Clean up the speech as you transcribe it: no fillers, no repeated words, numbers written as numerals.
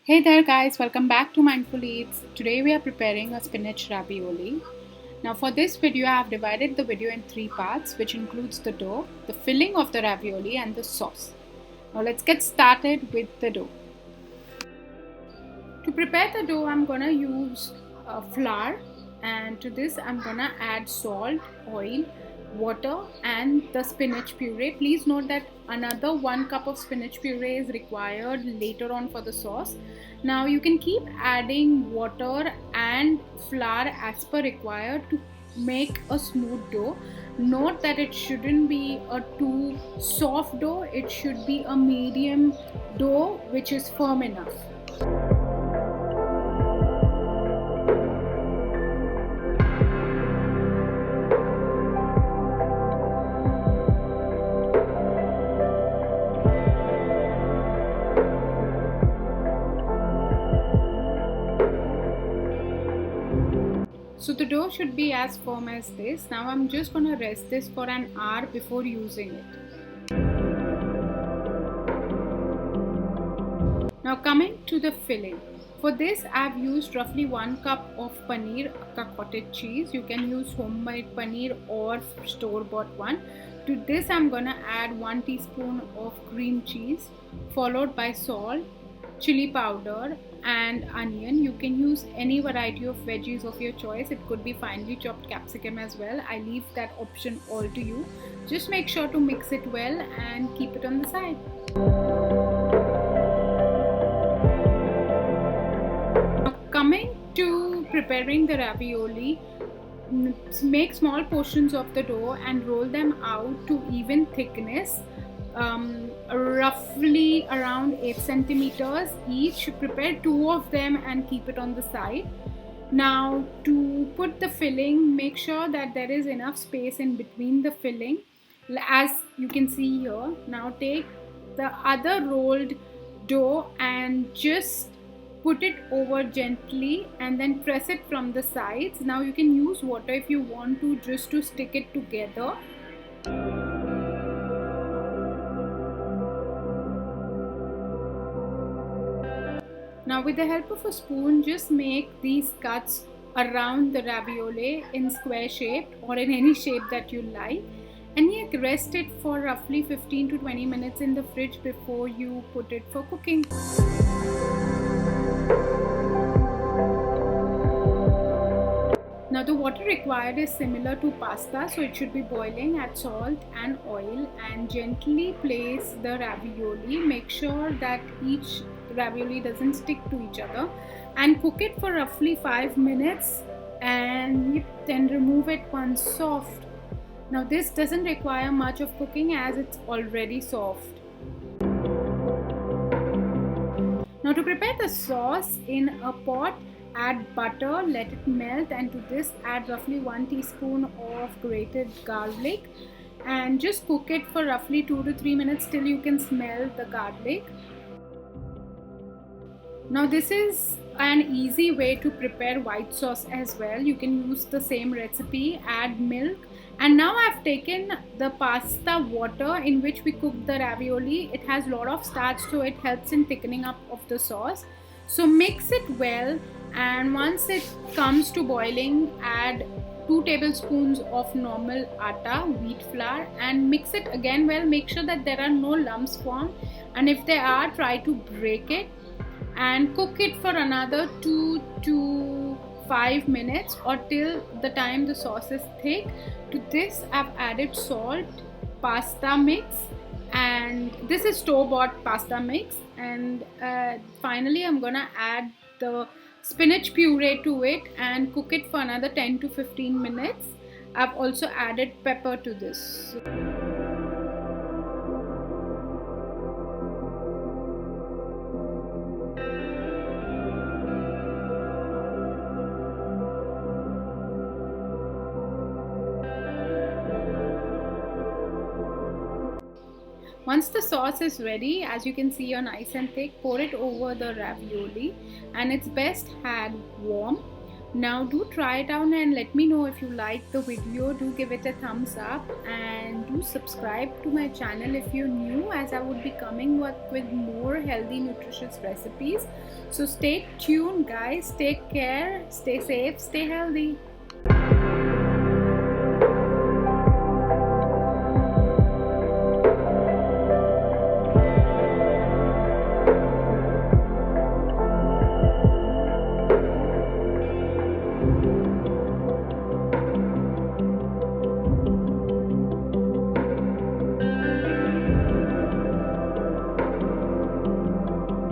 Hey there, guys, welcome back to Mindful Eats. Today we are preparing a spinach ravioli. Now, for this video, I have divided the video in three parts, which includes the dough, the filling of the ravioli, and the sauce. Now, let's get started with the dough. To prepare the dough, I'm gonna use flour, and to this, I'm gonna add salt, oil, water, and the spinach puree. Please note that another 1 cup of spinach puree is required later on for the sauce. Now you can keep adding water and flour as per required to make a smooth dough. Note that it shouldn't be a too soft dough, it should be a medium dough which is firm enough. So the dough should be as firm as this. Now I'm just going to rest this for an hour before using it. Now coming to the filling. For this I've used roughly 1 cup of paneer, cottage cheese. You can use homemade paneer or store-bought one. To this I'm going to add 1 teaspoon of cream cheese, followed by salt, chili powder, and onion. You can use any variety of veggies of your choice. It could be finely chopped capsicum as well. I leave that option all to you. Just make sure to mix it well and keep it on the side. Now, coming to preparing the ravioli, make small portions of the dough and roll them out to even thickness, roughly around 8 centimeters each. Prepare 2 of them and keep it on the side. Now to put the filling, make sure that there is enough space in between the filling, as you can see here. Now take the other rolled dough and just put it over gently and then press it from the sides. Now you can use water if you want to, just to stick it together. Now with the help of a spoon, just make these cuts around the ravioli in square shape or in any shape that you like, and rest it for roughly 15 to 20 minutes in the fridge before you put it for cooking. Now the water required is similar to pasta, so it should be boiling. Add salt and oil and gently place the ravioli. Make sure that each ravioli doesn't stick to each other, and cook it for roughly 5 minutes and then remove it once soft. Now this doesn't require much of cooking as it's already soft. Now to prepare the sauce, in a pot add butter, let it melt, and to this add roughly 1 teaspoon of grated garlic and just cook it for roughly 2 to 3 minutes till you can smell the garlic. Now this is an easy way to prepare white sauce as well. You can use the same recipe, add milk, and now I've taken the pasta water in which we cooked the ravioli. It has a lot of starch, so it helps in thickening up of the sauce. So mix it well, and once it comes to boiling, add 2 tablespoons of normal atta, wheat flour, and mix it again well. Make sure that there are no lumps formed, and if there are, try to break it, and cook it for another 2 to 5 minutes or till the time the sauce is thick. To this I've added salt, pasta mix, and this is store-bought pasta mix, and finally I'm gonna add the spinach puree to it and cook it for another 10 to 15 minutes. I've also added pepper to this. Once the sauce is ready, as you can see, you're nice and thick, pour it over the ravioli, and it's best had warm. Now do try it out and let me know if you like the video. Do give it a thumbs up and do subscribe to my channel if you're new, as I would be coming with more healthy nutritious recipes. So stay tuned guys, take care, stay safe, stay healthy.